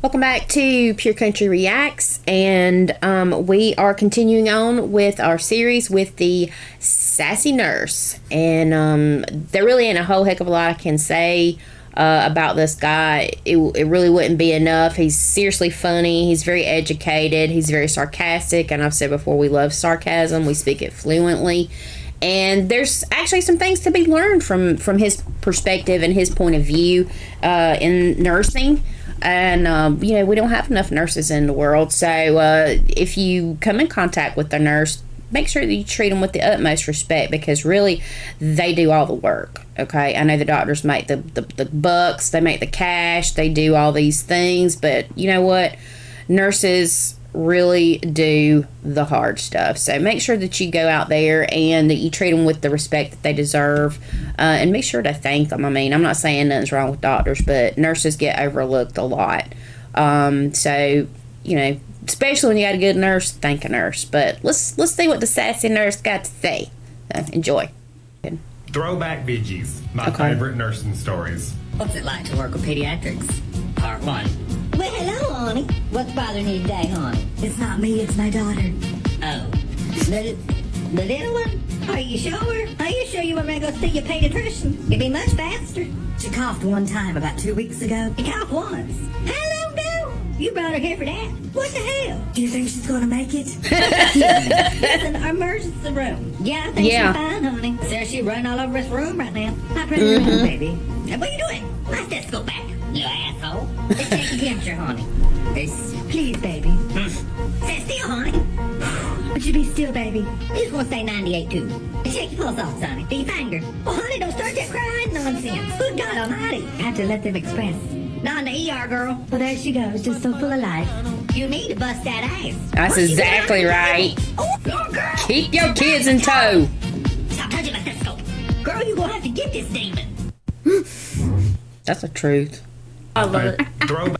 Welcome back to Pure Country Reacts, and we are continuing on with our series with the sassy nurse. And there really ain't a whole heck of a lot I can say about this guy. It really wouldn't be enough. He's seriously funny. He's very educated. He's very sarcastic, and I've said before, we love sarcasm. We speak it fluently. And there's actually some things to be learned from his perspective and his point of view in nursing. And, we don't have enough nurses in the world. So if you come in contact with a nurse, make sure that you treat them with the utmost respect, because really they do all the work. Okay, I know the doctors make the bucks, they make the cash, they do all these things. But you know what? Nurses really do the hard stuff. So make sure that you go out there and that you treat them with the respect that they deserve, and make sure to thank them. I mean, I'm not saying nothing's wrong with doctors, but nurses get overlooked a lot. So especially when you got a good nurse, thank a nurse. But let's see what the sassy nurse got to say. Enjoy. Throwback Veggies, my favorite nursing stories. What's it like to work with pediatrics? Part 1. Well, hello, honey. What's bothering you today, honey? It's not me, it's my daughter. Oh. The little one? Are you sure? Are you sure you were going to go see your pediatrician? It'd be much faster. She coughed one time about 2 weeks ago. You coughed once. How long ago? You brought her here for that. What the hell? Do you think she's going to make it? It's an emergency room. Yeah, I think she's fine, honey. Sarah, she's running all over this room right now. Not pretty room, baby. What are you doing? My stethoscope back, you asshole. Let's take your temperature, honey. Please, baby. Stay still, honey. Would you be still, baby? You just want to say 98 too. Shake your pulse off, Sonny. Do your finger. Oh, honey, don't start that crying nonsense. Good God almighty. Have to let them express. Not in the ER, girl. Well, there she goes, just so full of life. You need to bust that ass. That's exactly right. Oh, girl. Keep your kids in tow. Stop touching my stethoscope. Girl, you're going to have to get this demon. That's the truth. I love it. Throwback.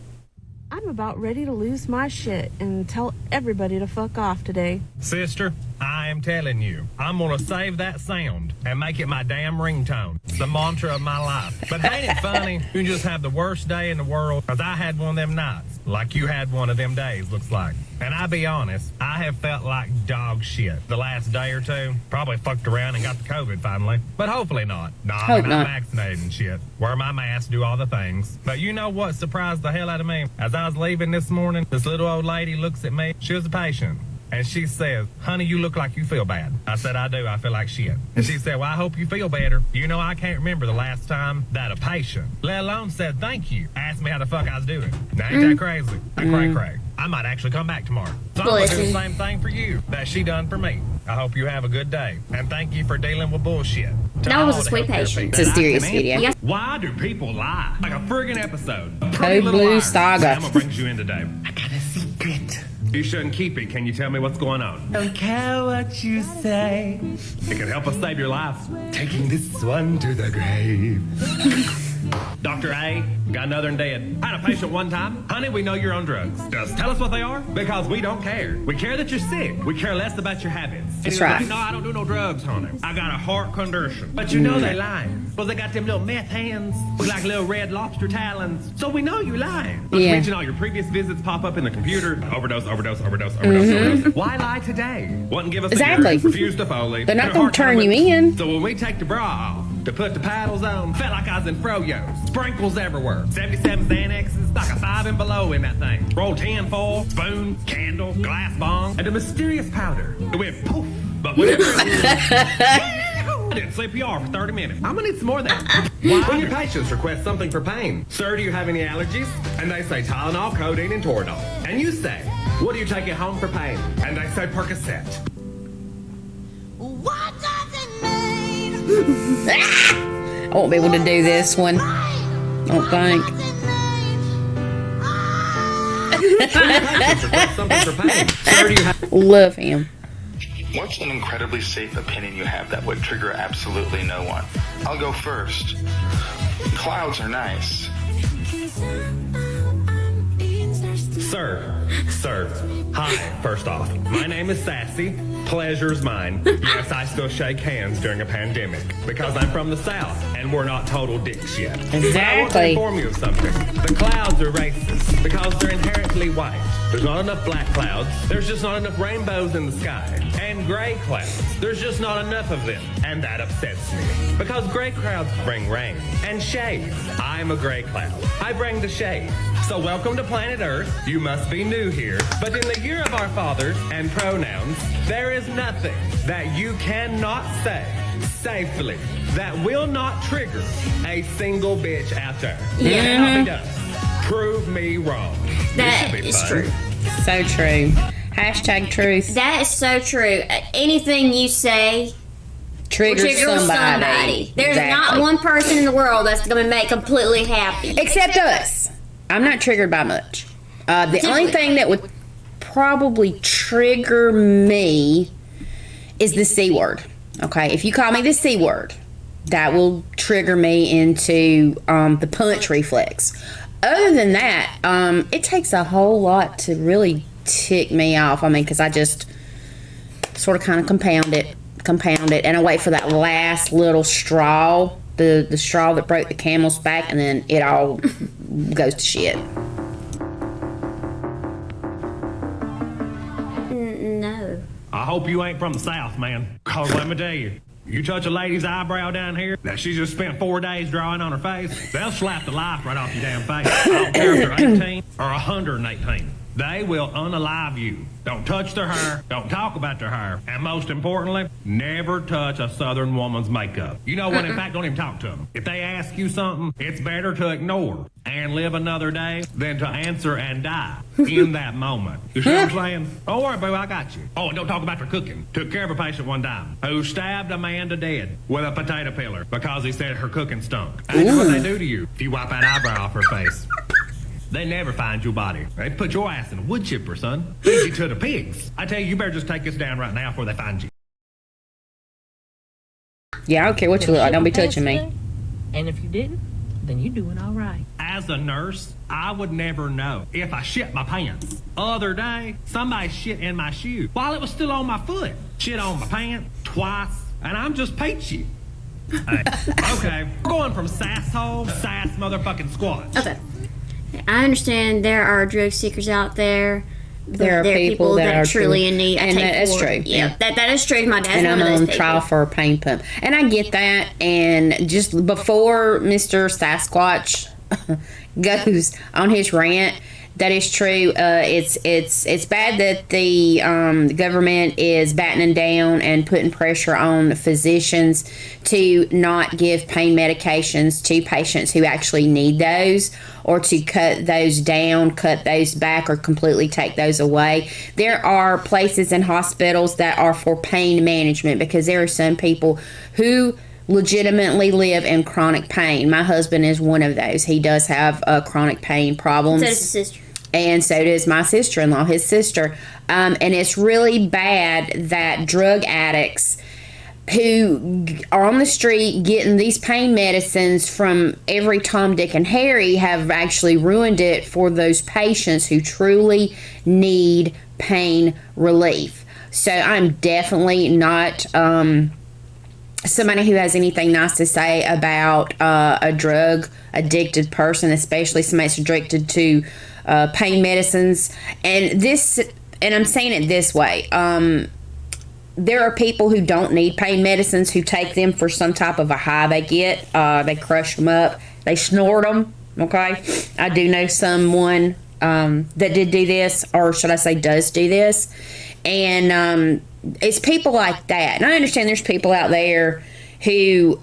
I'm about ready to lose my shit and tell everybody to fuck off today. Sister, I am telling you, I'm gonna save that sound and make it my damn ringtone. It's the mantra of my life. But ain't it funny? You just have the worst day in the world, because I had one of them nights, like you had one of them days, looks like. And I'll be honest, I have felt like dog shit the last day or two. Probably fucked around and got the COVID finally. But hopefully not. No, I'm vaccinated and shit. Wear my mask, do all the things. But you know what surprised the hell out of me? As I was leaving this morning, this little old lady looks at me. She was a patient. And she says, honey, you look like you feel bad. I said, I do. I feel like shit. And she said, well, I hope you feel better. You know, I can't remember the last time that a patient, let alone said thank you, asked me how the fuck I was doing. Now, ain't that crazy? Cray. I might actually come back tomorrow. So I'm going to do the same thing for you that she done for me. I hope you have a good day. And thank you for dealing with bullshit. That was a sweet patient. It's a serious video. Yes. Why do people lie? Like a friggin' episode. Code Blue Saga. Emma brings you in today. I got a secret. You shouldn't keep it. Can you tell me what's going on? Don't care what you say. It can help us save your life. Taking this one to the grave. Dr. A, got another and dead. I had a patient one time. Honey, we know you're on drugs. Just tell us what they are, because we don't care. We care that you're sick. We care less about your habits. That's right. Like, no, I don't do no drugs, honey. I got a heart condition. But you know they lying. Well, they got them little meth hands with like little red lobster talons. So we know you lying. Let's mention all your previous visits pop up in the computer. Overdose. Why lie today? Wouldn't give us a urine, refused to Foley. They're not going to turn you in. So when we take the bra off, to put the paddles on, felt like I was in froyo. Sprinkles everywhere. 77 Xanaxes, like a 5 and below in that thing. Roll 10 foil, spoon, candle, glass bong, and a mysterious powder. It went poof. But whenever I did CPR for 30 minutes. I'm gonna need some more of that. When your patients request something for pain, sir, do you have any allergies? And they say Tylenol, codeine, and Toradol. And you say, what do you take at home for pain? And they say Percocet. What does it mean? I won't be able to do this one. I don't think. Love him. What's an incredibly safe opinion you have that would trigger absolutely no one? I'll go first. Clouds are nice. Sir, hi, first off. My name is Sassy. Pleasure's mine. Yes, I still shake hands during a pandemic because I'm from the South and we're not total dicks yet. But I want to Exactly. inform you of something. The clouds are racist because they're inherently white. There's not enough black clouds. There's just not enough rainbows in the sky. And gray clouds. There's just not enough of them. And that upsets me. Because gray clouds bring rain and shade. I'm a gray cloud. I bring the shade. So welcome to planet Earth. You must be new here. But in the year of our fathers and pronouns, there is nothing that you cannot say safely that will not trigger a single bitch out there. It cannot be done. Prove me wrong. That This should be is fun. true. So true. Hashtag truth. That is so true. Anything you say Triggers triggers somebody. There's not one person in the world that's going to make completely happy. Except us. I'm not triggered by much. The only thing that would probably trigger me is the C word. Okay, if you call me the C word, that will trigger me into the punch reflex. Other than that, it takes a whole lot to really tick me off. I mean, because I just sort of kind of compound it, and I wait for that last little straw, the straw that broke the camel's back, and then it all goes to shit. No. I hope you ain't from the South, man. Cause let me tell you, you touch a lady's eyebrow down here that she just spent 4 days drawing on her face, they'll slap the life right off your damn face. I don't care if they're 18 or 118. They will unalive you. Don't touch their hair. Don't talk about their hair. And most importantly, never touch a Southern woman's makeup. You know what? In fact, don't even talk to them. If they ask you something, it's better to ignore and live another day than to answer and die in that moment. You see what I'm saying? Don't worry, boo, I got you. Oh, and don't talk about their cooking. Took care of a patient one time who stabbed a man to death with a potato peeler because he said her cooking stunk. That's what they do to you if you wipe that eyebrow off her face. They never find your body. They put your ass in a wood chipper, son. Feed you to the pigs. I tell you, you better just take this down right now before they find you. Yeah, I don't care what you look like. Don't be touching me. And if you didn't, then you're doing all right. As a nurse, I would never know if I shit my pants. Other day, somebody shit in my shoe while it was still on my foot. Shit on my pants twice, and I'm just peachy. Hey, okay, we're going from sass hole to sass motherfucking squat. Okay. I understand there are drug seekers out there. There are people that are truly in need. and that is true. Yeah, that is true. My dad's And I'm one of those on people. trial for a pain pump. And I get that. And just before Mr. Sasquatch goes on his rant, that is true. It's bad that the government is battening down and putting pressure on physicians to not give pain medications to patients who actually need those, or to cut those down, cut those back, or completely take those away. There are places in hospitals that are for pain management, because there are some people who legitimately live in chronic pain. My husband is one of those. He does have chronic pain problems. So does his sister. And so does my sister-in-law, his sister. And it's really bad that drug addicts who are on the street getting these pain medicines from every Tom, Dick, and Harry have actually ruined it for those patients who truly need pain relief. So I'm definitely not somebody who has anything nice to say about a drug addicted person, especially somebody that's addicted to pain medicines. And I'm saying it this way. There are people who don't need pain medicines who take them for some type of a high they get. They crush them up. They snort them. Okay? I do know someone that did do this, or should I say does do this. And it's people like that. And I understand there's people out there who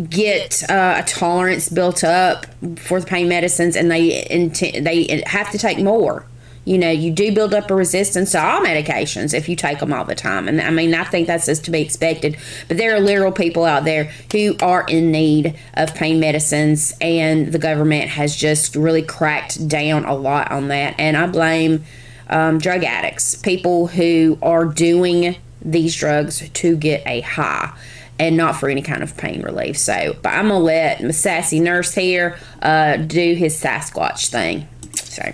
get a tolerance built up for the pain medicines, and they have to take more. You know, you do build up a resistance to all medications if you take them all the time. And I mean, I think that's just to be expected. But there are literal people out there who are in need of pain medicines, and the government has just really cracked down a lot on that. And I blame drug addicts, people who are doing these drugs to get a high and not for any kind of pain relief. So, but I'm going to let my sassy nurse here do his Sasquatch thing. So...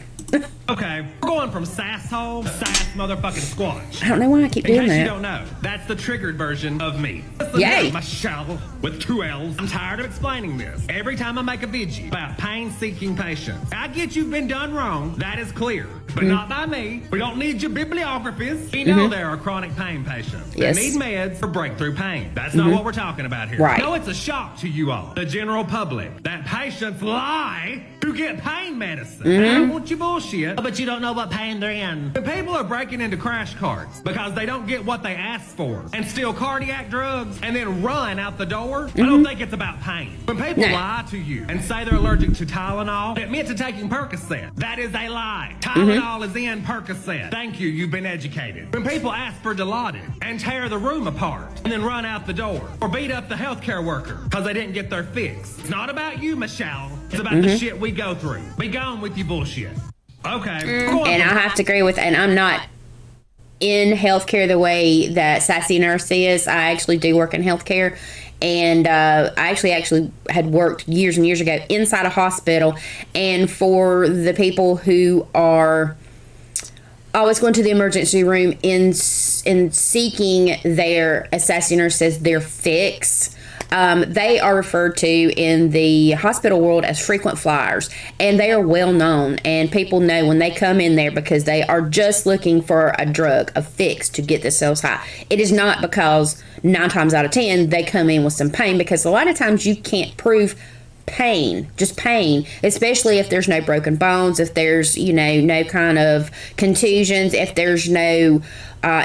Okay, we're going from sasshole to sass motherfucking squatch. I don't know why I keep In doing case you that. don't know, that's the triggered version of me. Listen Yay. here, Michelle, with 2 L's. I'm tired of explaining this. Every time I make a video about pain-seeking patients, I get you've been done wrong. That is clear. But not by me. We don't need your bibliographies. We know there are chronic pain patients. Yes. They need meds for breakthrough pain. That's not what we're talking about here. Right. No, it's a shock to you all, the general public, that patients lie to get pain medicine. I don't want you bullshit, but you don't know what pain they're in. The people are breaking into crash carts because they don't get what they asked for and steal cardiac drugs and then run out the door. I don't think it's about pain. When people lie to you and say they're allergic to Tylenol, admit to taking Percocet. That is a lie. Tylenol is in Percocet. Thank you, you've been educated. When people ask for Dilaudid and tear the room apart and then run out the door or beat up the healthcare worker because they didn't get their fix. It's not about you, Michelle. It's about the shit we go through. Be gone with your bullshit. Okay. And I have to agree with, and I'm not in healthcare the way that Sassy Nurse is. I actually do work in healthcare. And I actually had worked years and years ago inside a hospital. And for the people who are always going to the emergency room in seeking their, as Sassy Nurse says, their fix, they are referred to in the hospital world as frequent flyers, and they are well known, and people know when they come in there because they are just looking for a drug, a fix to get themselves high. It is not because 9 times out of 10 they come in with some pain, because a lot of times you can't prove pain, just pain, especially if there's no broken bones, if there's, no kind of contusions, if there's no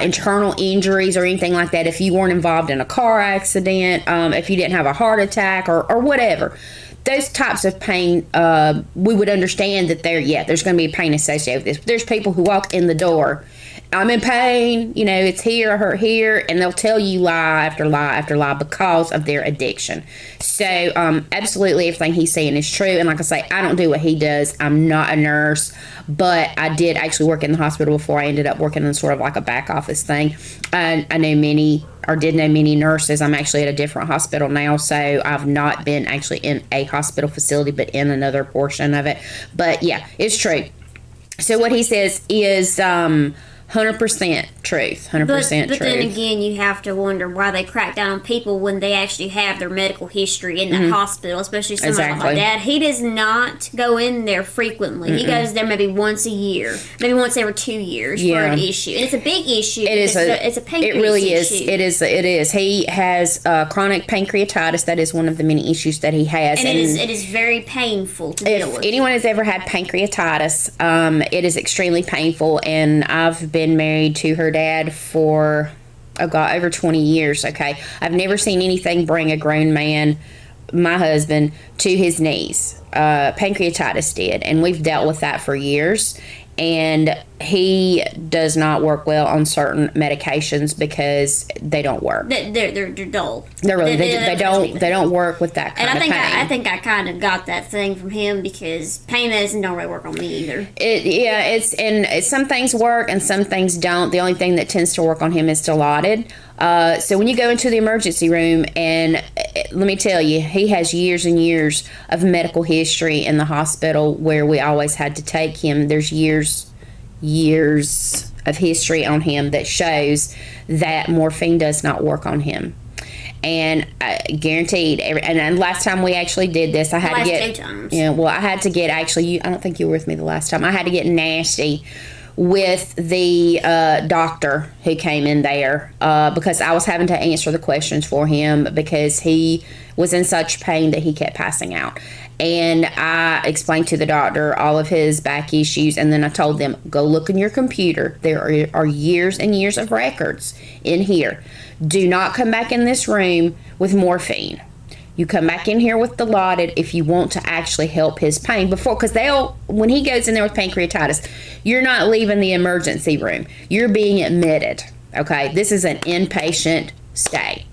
internal injuries or anything like that, if you weren't involved in a car accident, if you didn't have a heart attack or whatever. Those types of pain, we would understand that there's going to be pain associated with this. But there's people who walk in the door, I'm in pain, it's here, I hurt here, and they'll tell you lie after lie after lie because of their addiction. So, absolutely everything he's saying is true. And like I say, I don't do what he does. I'm not a nurse, but I did actually work in the hospital before I ended up working in sort of like a back office thing. I did know many nurses. I'm actually at a different hospital now, so I've not been actually in a hospital facility, but in another portion of it. But yeah, it's true. So what he says is 100% truth. 100% truth. But then again, you have to wonder why they crack down on people when they actually have their medical history in the hospital, especially somebody like my dad. He does not go in there frequently. He goes there maybe once a year, maybe once every 2 years for an issue. And it's a big issue. It's a pancreas It really issue. is. It is. He has chronic pancreatitis. That is one of the many issues that he has. And it is very painful to deal with. If anyone has ever had pancreatitis, it is extremely painful. And I've been married to her dad for over 20 years. Okay, I've never seen anything bring a grown man, my husband, to his knees. Pancreatitis did, and we've dealt with that for years. And he does not work well on certain medications because they don't work. They're dull. They don't work with that kind of pain. I think I kind of got that thing from him because pain medicine don't really work on me either. Some things work and some things don't. The only thing that tends to work on him is Dilaudid. So when you go into the emergency room, and let me tell you, he has years and years of medical history in the hospital where we always had to take him. There's years of history on him that shows that morphine does not work on him. And guaranteed, and last time we actually did this, I had to get 2 times. I had to get I don't think you were with me the last time. I had to get nasty with the doctor who came in there because I was having to answer the questions for him because he was in such pain that he kept passing out. And I explained to the doctor all of his back issues, and then I told them, go look in your computer. There are years and years of records in here. Do not come back in this room with morphine. You come back in here with Dilaudid if you want to actually help his pain because when he goes in there with pancreatitis, you're not leaving the emergency room. You're being admitted. Okay, this is an inpatient stay.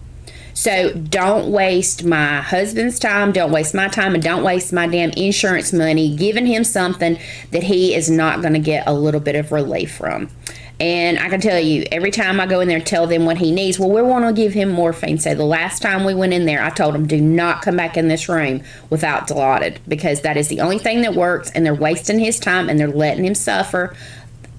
So don't waste my husband's time, don't waste my time, and don't waste my damn insurance money giving him something that he is not going to get a little bit of relief from. And I can tell you, every time I go in there and tell them what he needs, well, we want to give him morphine. So the last time we went in there, I told him, do not come back in this room without Dilaudid, because that is the only thing that works, and they're wasting his time and they're letting him suffer.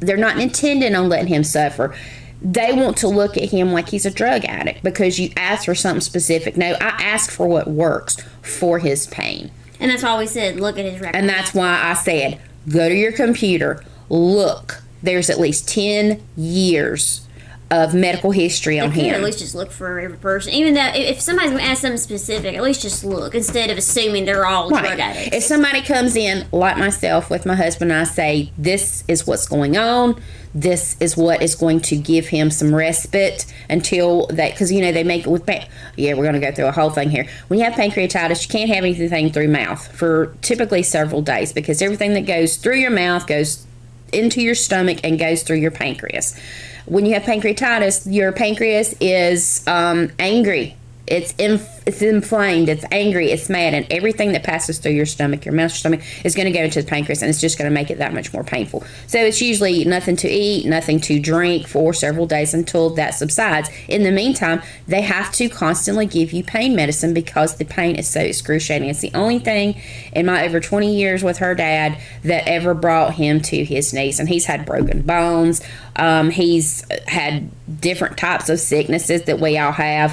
They're not intending on letting him suffer. They want to look at him like he's a drug addict because you ask for something specific. No, I ask for what works for his pain. And that's why we said, look at his record. And that's why I said, go to your computer, look. There's at least 10 years of medical history on him. At least just look for every person. Even though if somebody's going to ask something specific, at least just look instead of assuming they're all drug addicts. If somebody comes in, like myself with my husband, I say, this is what's going on. This is what is going to give him some respite until that, because, you know, they make it with, we're going to go through a whole thing here. When you have pancreatitis, you can't have anything through mouth for typically several days, because everything that goes through your mouth goes into your stomach and goes through your pancreas. When you have pancreatitis, your pancreas is angry. It's inflamed. It's angry. It's mad. And everything that passes through your stomach, your mouth, your stomach, is going to go into the pancreas, and it's just going to make it that much more painful. So it's usually nothing to eat, nothing to drink for several days until that subsides. In the meantime, they have to constantly give you pain medicine because the pain is so excruciating. It's the only thing in my over 20 years with her dad that ever brought him to his knees. And he's had broken bones. He's had different types of sicknesses that we all have.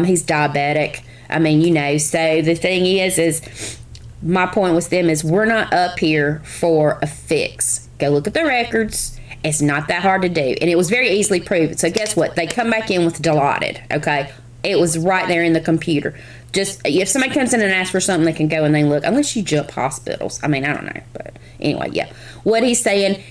He's diabetic. I mean, you know, so the thing is my point with them is we're not up here for a fix. Go look at the records. It's not that hard to do. And it was very easily proved. So guess what? They come back in with Dilaudid, okay? It was right there in the computer. Just, if somebody comes in and asks for something, they can go and they look, unless you jump hospitals. I mean, I don't know. But anyway, yeah. What he's saying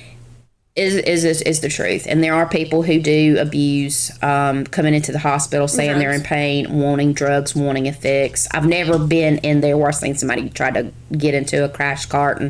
is the truth. And there are people who do abuse, coming into the hospital saying they're in pain, wanting drugs, wanting a fix. I've never been in there where I've seen somebody try to get into a crash cart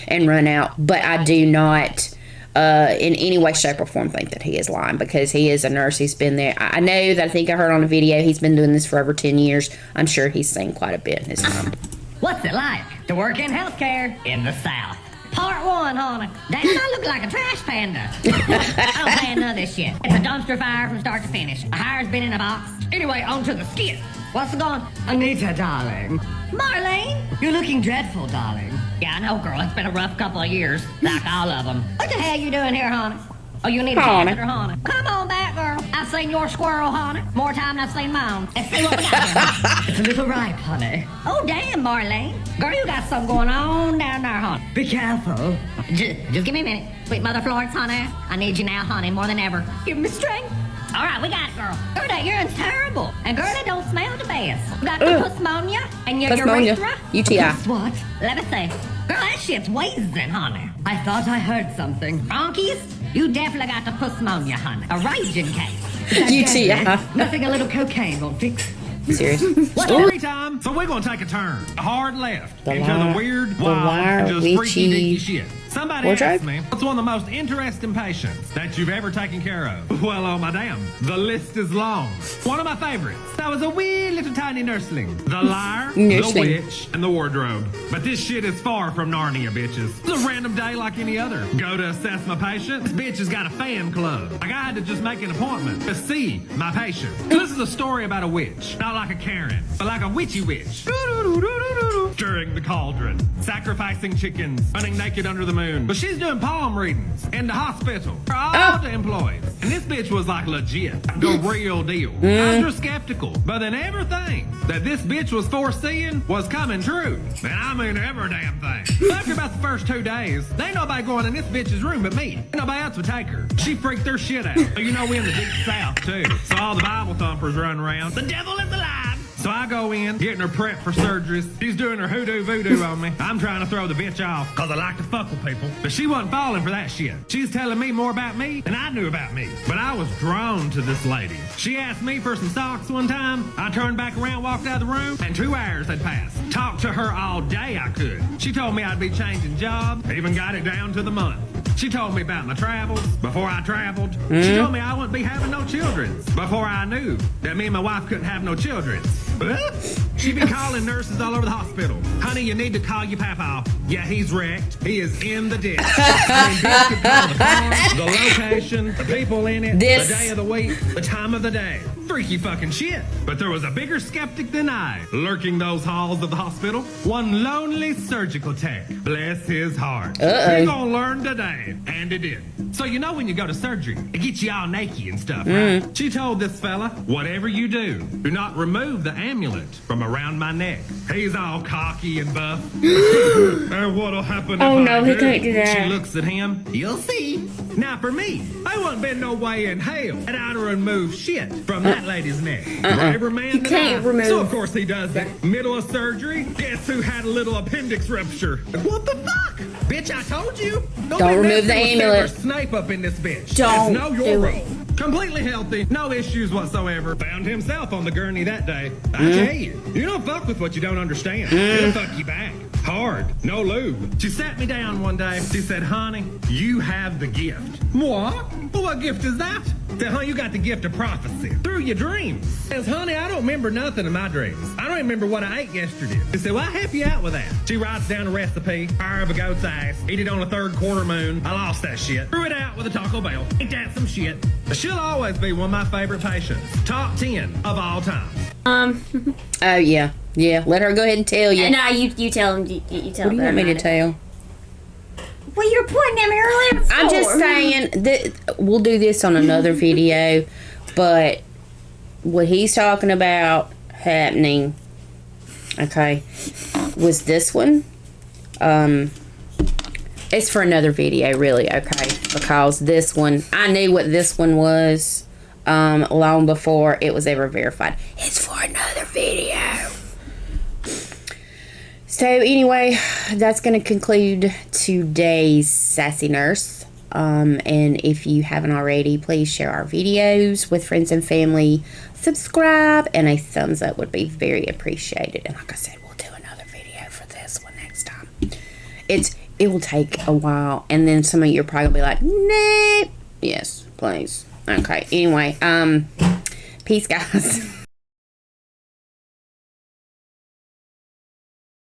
and run out. But I do not in any way, shape, or form think that he is lying, because he is a nurse. He's been there. I know that I think I heard on a video he's been doing this for over 10 years. I'm sure he's seen quite a bit in his time. What's it like to work in healthcare in the South? Part 1, honey. Damn, I look like a trash panda. I don't plan none of this shit. It's a dumpster fire from start to finish. A hire's been in a box. Anyway, on to the skit. What's going on? Anita, darling. Marlene? You're looking dreadful, darling. Yeah, I know, girl. It's been a rough couple of years. Like all of them. What the hell you doing here, honey? Oh, you need a janitor, honey. Come on back, girl. I've seen your squirrel, honey. More time than I've seen mine. Let's see what we got here. It's a little ripe, honey. Oh, damn, Marlene. Girl, you got something going on down there, honey. Be careful. Just give me a minute. Sweet Mother Florence, honey. I need you now, honey, more than ever. Give me strength. All right, we got it, girl. Girl, that urine's terrible. And girl, it don't smell the best. We got the pneumonia and your urethra. UTI. What? Let me see. Girl, that shit's wheezing, honey. I thought I heard something. Bronchies? You definitely got the pneumonia, honey. A raging case. UTI. Nothing a little cocaine won't fix. Serious? Story time. So we're going to take a turn. A hard left into the weird, wild, and just freaky, deaky shit. Somebody asked me, what's one of the most interesting patients that you've ever taken care of? Well, oh my damn, the list is long. One of my favorites. That was a weird little tiny nursling. The liar, the witch, and the wardrobe. But this shit is far from Narnia, bitches. It's a random day like any other. Go to assess my patient. This bitch has got a fan club. Like I had to just make an appointment to see my patient. This is a story about a witch. Not like a Karen, but like a witchy witch. Stirring the cauldron, sacrificing chickens, running naked under the moon. But she's doing palm readings in the hospital for all the employees. And this bitch was like legit, the real deal. I was just skeptical, but then everything that this bitch was foreseeing was coming true. And I mean every damn thing. After about the first 2 days, there ain't nobody going in this bitch's room but me. Ain't nobody else would take her. She freaked their shit out. So you know we in the deep south too. So all the Bible thumpers run around. The devil is alive. So I go in, getting her prepped for surgeries. She's doing her hoodoo voodoo on me. I'm trying to throw the bitch off, because I like to fuck with people. But she wasn't falling for that shit. She's telling me more about me than I knew about me. But I was drawn to this lady. She asked me for some socks one time. I turned back around, walked out of the room, and 2 hours had passed. Talked to her all day I could. She told me I'd be changing jobs, even got it down to the month. She told me about my travels before I traveled. She told me I wouldn't be having no children before I knew that me and my wife couldn't have no children. She been calling nurses all over the hospital. Honey, you need to call your papa. Yeah, he's wrecked. He is in the ditch. I mean, bitch could call the car, the location, the people in it, the day of the week, the time of the day. Freaky fucking shit. But there was a bigger skeptic than I, lurking those halls of the hospital. One lonely surgical tech. Bless his heart. He's gonna learn today. And it did. So you know when you go to surgery, it gets you all naked and stuff, right? She told this fella, whatever you do not remove the amulet from around my neck. He's all cocky and buff. And what'll happen if I he can't do that. She looks at him. You'll see. Now for me, I wouldn't been no way in hell that I'd remove shit from that lady's neck. Braver man You can't remove. So of course he does it. Middle of surgery, guess who had a little appendix rupture? What the fuck? Bitch, I told you. Don't remove the amulet. Snipe up in this bitch. Don't Know your role. Completely healthy, no issues whatsoever. Found himself on the gurney that day. I tell you, you don't fuck with what you don't understand. It'll fuck you back. Hard, no lube. She sat me down one day. She said, honey, you have the gift. What? Well, what gift is that? Said, honey, you got the gift of prophecy through your dreams. Says, honey, I don't remember nothing in my dreams. I don't even remember what I ate yesterday. She said, well, I'll help you out with that. She writes down a recipe. Fire of a goat's ass. Eat it on a third quarter moon. I lost that shit. Threw it out with a Taco Bell. Ain't that some shit? She'll always be one of my favorite patients. Top 10 of all time. Oh, yeah. Yeah, let her go ahead and tell you. No, you tell him. You tell What do you want me to tell? Well, you're pointing at me earlier. I'm just saying that we'll do this on another video, but what he's talking about happening, okay, was this one. It's for another video, really, okay, because this one, I knew what this one was long before it was ever verified. It's for another video. So anyway, that's going to conclude today's Sassy Nurse. And if you haven't already, please share our videos with friends and family. Subscribe, and a thumbs up would be very appreciated. And like I said, we'll do another video for this one next time. It will take a while, and then some of you are probably like, nah. Yes, please. Okay. Anyway, peace, guys.